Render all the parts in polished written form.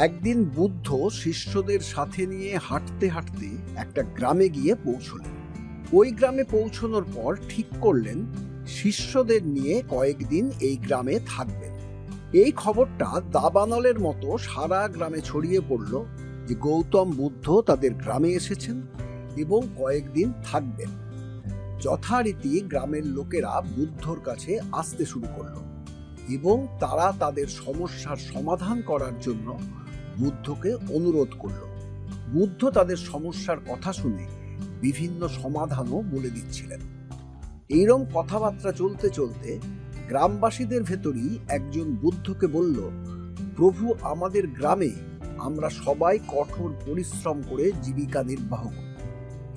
একদিন বুদ্ধ শিষ্যদের সাথে নিয়ে হাঁটতে হাঁটতে একটা গ্রামে গিয়ে পৌঁছলেন। ওই গ্রামে পৌঁছানোর পর ঠিক করলেন শিষ্যদের নিয়ে কয়েকদিন এই গ্রামে থাকবেন। এই খবরটা দাবানলের মতো সারা গ্রামে ছড়িয়ে পড়ল যে গৌতম বুদ্ধ তাদের গ্রামে এসেছেন এবং কয়েকদিন থাকবেন। যথারীতি গ্রামের লোকেরা বুদ্ধর কাছে আসতে শুরু করল এবং তারা তাদের সমস্যার সমাধান করার জন্য বুদ্ধকে অনুরোধ করল। বুদ্ধ তাদের সমস্যার কথা শুনে বিভিন্ন সমাধানও বলে দিচ্ছিলেন। এইরকম কথাবার্তা চলতে চলতে গ্রামবাসীদের ভেতরই একজন বুদ্ধকে বলল, প্রভু, আমাদের গ্রামে আমরা সবাই কঠোর পরিশ্রম করে জীবিকা নির্বাহ করি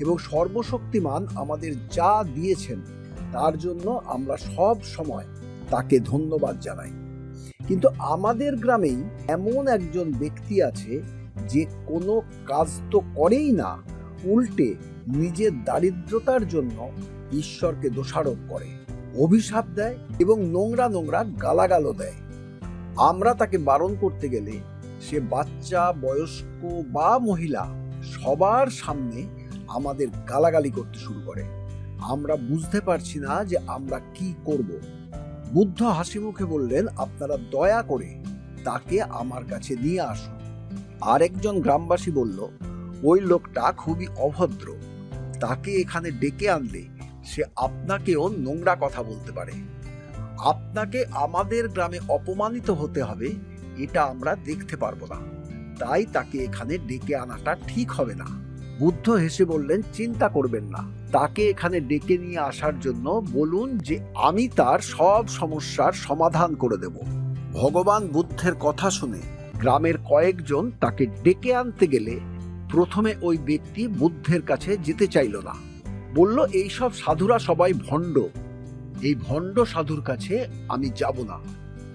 এবং সর্বশক্তিমান আমাদের যা দিয়েছেন তার জন্য আমরা সব সময় তাকে ধন্যবাদ জানাই। কিন্তু আমাদের গ্রামেই এমন একজন ব্যক্তি আছে যে কোনো কাজ তো করেই না, উল্টে নিজের দারিদ্রতার জন্য ঈশ্বরকে দোষারোপ করে, অভিশাপ দেয় এবং নোংরা নোংরা গালাগালও দেয়। আমরা তাকে বারণ করতে গেলে সে বাচ্চা, বয়স্ক বা মহিলা সবার সামনে আমাদের গালাগালি করতে শুরু করে। আমরা বুঝতে পারছি না যে আমরা কি করব। বুদ্ধ হাসি মুখে বললেন, আপনারা দয়া করে তাকে আমার কাছে নিয়ে আসুন। আরেকজন গ্রামবাসী বলল, ওই লোকটা খুবই অভদ্র, তাকে এখানে ডেকে আনলে সে আপনাকেও নোংরা কথা বলতে পারে। আপনাকে আমাদের গ্রামে অপমানিত হতে হবে এটা আমরা দেখতে পারবো না, তাই তাকে এখানে ডেকে আনাটা ঠিক হবে না। বুদ্ধ হেসে বললেন, চিন্তা করবেন না, তাকে এখানে ডেকে নিয়ে আসার জন্য বলুন যে আমি তার সব সমস্যার সমাধান করে দেব। ভগবান বুদ্ধের কথা শুনে গ্রামের কয়েকজন তাকে ডেকে আনতে গেলে প্রথমে ওই ব্যক্তি বুদ্ধের কাছে যেতে চাইল না। বলল, এইসব সাধুরা সবাই ভণ্ড, এই ভণ্ড সাধুর কাছে আমি যাব না।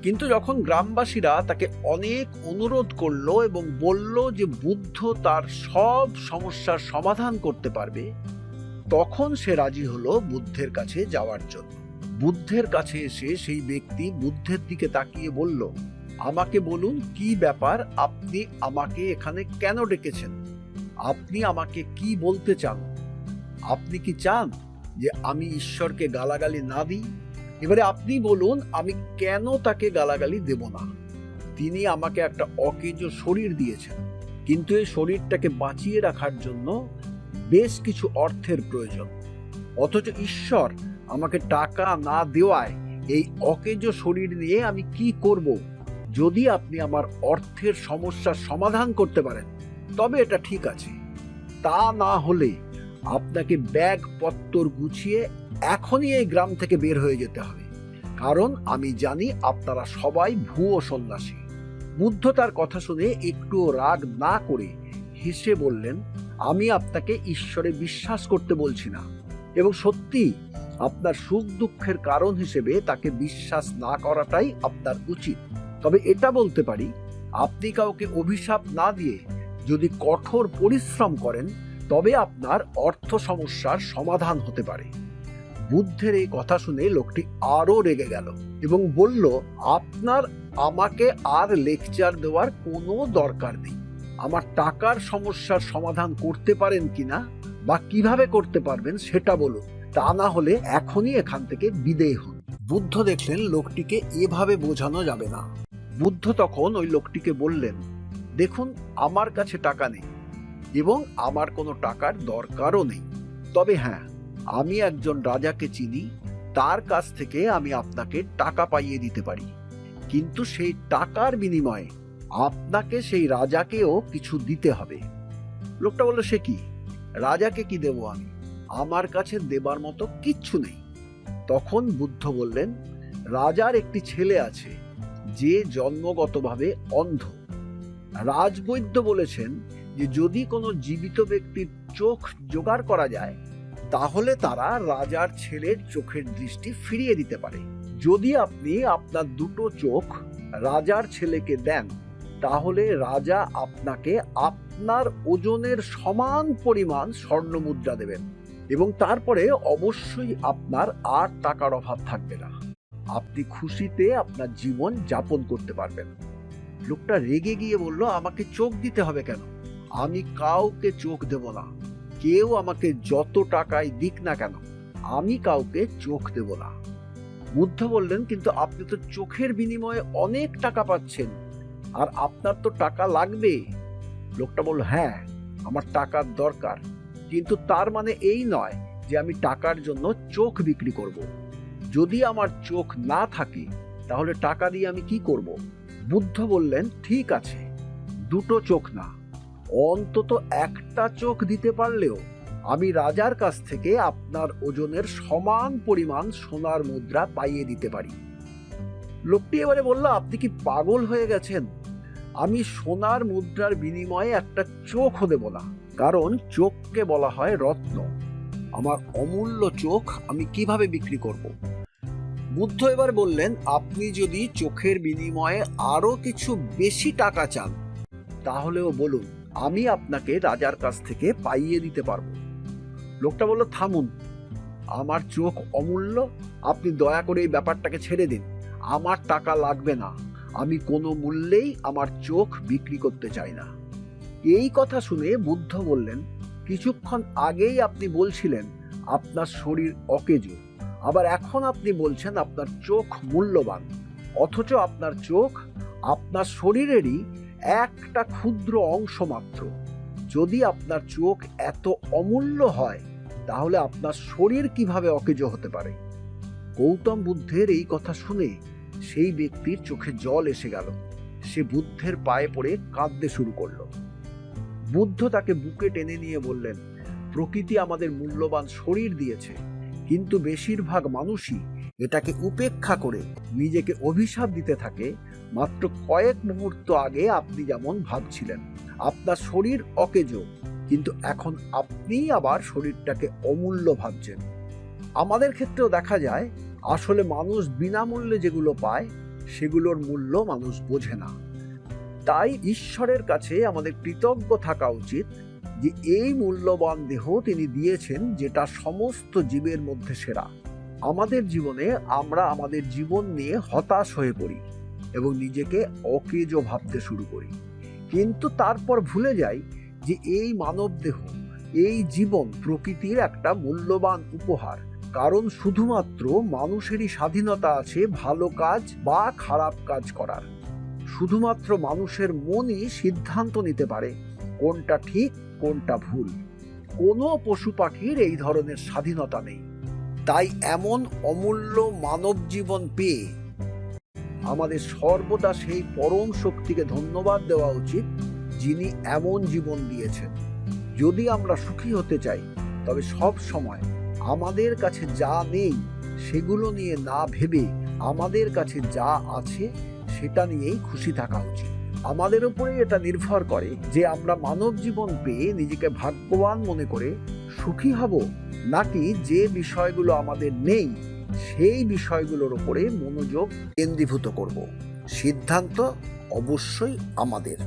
কিন্তু যখন গ্রামবাসীরা তাকে অনেক অনুরোধ করলো এবং বলল যে বুদ্ধ তার সব সমস্যার সমাধান করতে পারবে, তখন সে রাজি হলো বুদ্ধের কাছে যাওয়ার জন্য। বুদ্ধের কাছে এসে সেই ব্যক্তি বুদ্ধের দিকে তাকিয়ে বলল, আমাকে বলুন কি ব্যাপার, আপনি আমাকে এখানে কেন ডেকেছেন? আপনি আমাকে কি বলতে চান? আপনি কি চান যে আমি ঈশ্বরকে গালাগালি না দিই? এবারে আপনি বলুন, আমি কেন তাকে গালাগালি দেব না? তিনি আমাকে একটা অকেজো শরীর দিয়েছেন, কিন্তু এই শরীরটাকে বাঁচিয়ে রাখার জন্য বেশ কিছু অর্থের প্রয়োজন। অথচ ঈশ্বর আমাকে টাকা না দেওয়ায় এই অকেজো শরীর নিয়ে আমি কি করব? যদি আপনি আমার অর্থের সমস্যার সমাধান করতে পারেন তবে এটা ঠিক আছে, তা না হলে আপনাকে ব্যাগ পত্তর গুছিয়ে এখনই এই গ্রাম থেকে বের হয়ে যেতে হবে, কারণ আমি জানি আপনারা সবাই ভুয়ো সন্ন্যাসী। বুদ্ধ তার কথা শুনে একটু রাগ না করে হেসে বললেন, আমি আপনাকে ঈশ্বরে বিশ্বাস করতে বলছি না, এবং সত্যি আপনার সুখ দুঃখের কারণ হিসেবে তাকে বিশ্বাস না করাটাই আপনার উচিত। তবে এটা বলতে পারি, আপনি কাউকে অভিশাপ না দিয়ে যদি কঠোর পরিশ্রম করেন তবে আপনার অর্থ সমস্যার সমাধান হতে পারে। বুদ্ধের এই কথা শুনে লোকটি আরো রেগে গেল এবং বলল, আপনার আমাকে আর লেকচার দেওয়ার কোনো দরকার নেই। আমার টাকার সমস্যার সমাধান করতে পারেন কিনা বা কিভাবে করতে পারবেন সেটা বলুন, তা না হলে এখনই এখান থেকে বিদেয় হন। বুদ্ধ দেখলেন লোকটিকে এভাবে বোঝানো যাবে না। বুদ্ধ তখন ওই লোকটিকে বললেন, দেখুন, আমার কাছে টাকা নেই এবং আমার কোনো টাকার দরকারও নেই, তবে হ্যাঁ, আমি একজন রাজাকে চিনি, তার কাছ থেকে আমি আপনাকে টাকা পাইয়ে দিতে পারি, কিন্তু সেই টাকার বিনিময়ে আপনাকে সেই রাজাকেও কিছু দিতে হবে। লোকটা বলল, সে কি, রাজাকে কি দেব আমি? আমার কাছে দেবার মতো কিচ্ছু নেই। তখন বুদ্ধ বললেন, রাজার একটি ছেলে আছে যে জন্মগতভাবে অন্ধ। রাজবৈদ্য বলেছেন যে যদি কোনো জীবিত ব্যক্তির চোখ জোগাড় করা যায় তাহলে তারা রাজার ছেলের চোখের দৃষ্টি ফিরিয়ে দিতে পারে। যদি আপনি আপনার দুটো চোখ রাজার ছেলেকে দেন তাহলে রাজা আপনাকে আপনার ওজনের সমান পরিমাণ স্বর্ণ মুদ্রা দেবেন এবং তারপরে অবশ্যই আপনার আর টাকার অভাব থাকবে না। আপনি খুশিতে আপনার জীবন যাপন করতে পারবেন। লোকটা রেগে গিয়ে বলল, আমাকে চোখ দিতে হবে কেন? আমি কাউকে চোখ দেব না। কেউ আমাকে যত টাকাই দিক না কেন, আমি কাউকে চোখ দেব না। বুদ্ধ বললেন, কিন্তু আপনি তো চোখের বিনিময়ে অনেক টাকা পাচ্ছেন, আর আপনার তো টাকা লাগবে। লোকটা বলল, হ্যাঁ, আমার টাকার দরকার, কিন্তু তার মানে এই নয় যে আমি টাকার জন্য চোখ বিক্রি করব। যদি আমার চোখ না থাকে তাহলে টাকা দিয়ে আমি কি করব? বুদ্ধ বললেন, ঠিক আছে, দুটো চোখ না, অন্তত একটা চোখ দিতে পারলেও আমি রাজার কাছ থেকে আপনার ওজনের সমান পরিমাণ সোনার মুদ্রা পাইয়ে দিতে পারি। লোকটি এবারে বলল, আপনি কি পাগল হয়ে গেছেন? আমি সোনার মুদ্রার বিনিময়ে একটা চোখও দেব না, কারণ চোখকে বলা হয় রত্ন। আমার অমূল্য চোখ আমি কিভাবে বিক্রি করব? বুদ্ধ এবার বললেন, আপনি যদি চোখের বিনিময়ে আরো কিছু বেশি টাকা চান তাহলেও বলুন, আমি আপনাকে রাজার কাছ থেকে পাইয়ে দিতে পারবো। লোকটা বলল, থামুন, আমার চোখ অমূল্য, আপনি দয়া করে এই ব্যাপারটাকে ছেড়ে দিন। আমার টাকা লাগবে না, আমি কোনো মূল্যেই আমার চোখ বিক্রি করতে চাই না। এই কথা শুনে বুদ্ধ বললেন, কিছুক্ষণ আগেই আপনি বলছিলেন আপনার শরীর অকেজো, আবার এখন আপনি বলছেন আপনার চোখ মূল্যবান, অথচ আপনার চোখ আপনার শরীরেরই একটা ক্ষুদ্র অংশ মাত্র। যদি আপনার চোখ এত অমূল্য হয় তাহলে আপনার শরীর কিভাবে অকেজো হতে পারে? গৌতম বুদ্ধের এই কথা শুনে সেই ব্যক্তির চোখে জল এসে গেল। সে বুদ্ধের পায়ে পড়ে কাঁদতে শুরু করলো। বুদ্ধ তাকে বুকে টেনে নিয়ে বললেন, প্রকৃতি আমাদের মূল্যবান শরীর দিয়েছে, কিন্তু বেশিরভাগ মানুষই এটাকে উপেক্ষা করে নিজেকে অভিশাপ দিতে থাকে। মাত্র কয়েক মুহূর্ত আগে আপনি যেমন ভাবছিলেন আপনার শরীর অকেজো, কিন্তু এখন আপনি আবার শরীরটাকে অমূল্য ভাবছেন। আমাদের ক্ষেত্রেও দেখা যায়, আসলে মানুষ বিনামূল্যে যেগুলো পায় সেগুলোর মূল্য মানুষ বোঝে না। তাই ঈশ্বরের কাছে আমাদের কৃতজ্ঞ থাকা উচিত যে এই মূল্যবান দেহ তিনি দিয়েছেন, যেটা সমস্ত জীবের মধ্যে সেরা। আমাদের জীবনে আমরা আমাদের জীবন নিয়ে হতাশ হয়ে পড়ি এবং নিজেকে অকেজো ভাবতে শুরু করি, কিন্তু তারপর ভুলে যাই যে এই মানব দেহ, এই জীবন প্রকৃতির একটা মূল্যবান উপহার। কারণ শুধুমাত্র মানুষেরই স্বাধীনতা আছে ভালো কাজ বা খারাপ কাজ করার। শুধুমাত্র মানুষের মনই সিদ্ধান্ত নিতে পারে কোনটা ঠিক কোনটা ভুল। কোনো পশু পাখির এই ধরনের স্বাধীনতা নেই। তাই এমন অমূল্য মানব জীবন পেয়ে আমাদের সর্বদা সেই পরম শক্তিকে ধন্যবাদ দেওয়া উচিত, যিনি এমন জীবন দিয়েছেন। যদি আমরা সুখী হতে চাই তবে সব সময় আমাদের কাছে যা নেই সেগুলো নিয়ে না ভেবে আমাদের কাছে যা আছে সেটা নিয়েই খুশি থাকা উচিত। আমাদের উপরেই এটা নির্ভর করে যে আমরা মানব জীবন পেয়ে নিজেকে ভাগ্যবান মনে করে সুখী হব, নাকি যে বিষয়গুলো আমাদের নেই সেই বিষয়গুলোর উপরে মনোযোগ কেন্দ্রীভূত করব। সিদ্ধান্ত অবশ্যই আমাদের।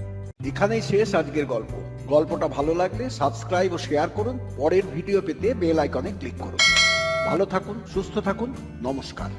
এখানেই শেষ আজকের গল্প। গল্পটা ভালো লাগলে সাবস্ক্রাইব ও শেয়ার করুন। পরের ভিডিও পেতে বেল আইকনে ক্লিক করুন। ভালো থাকুন, সুস্থ থাকুন, নমস্কার।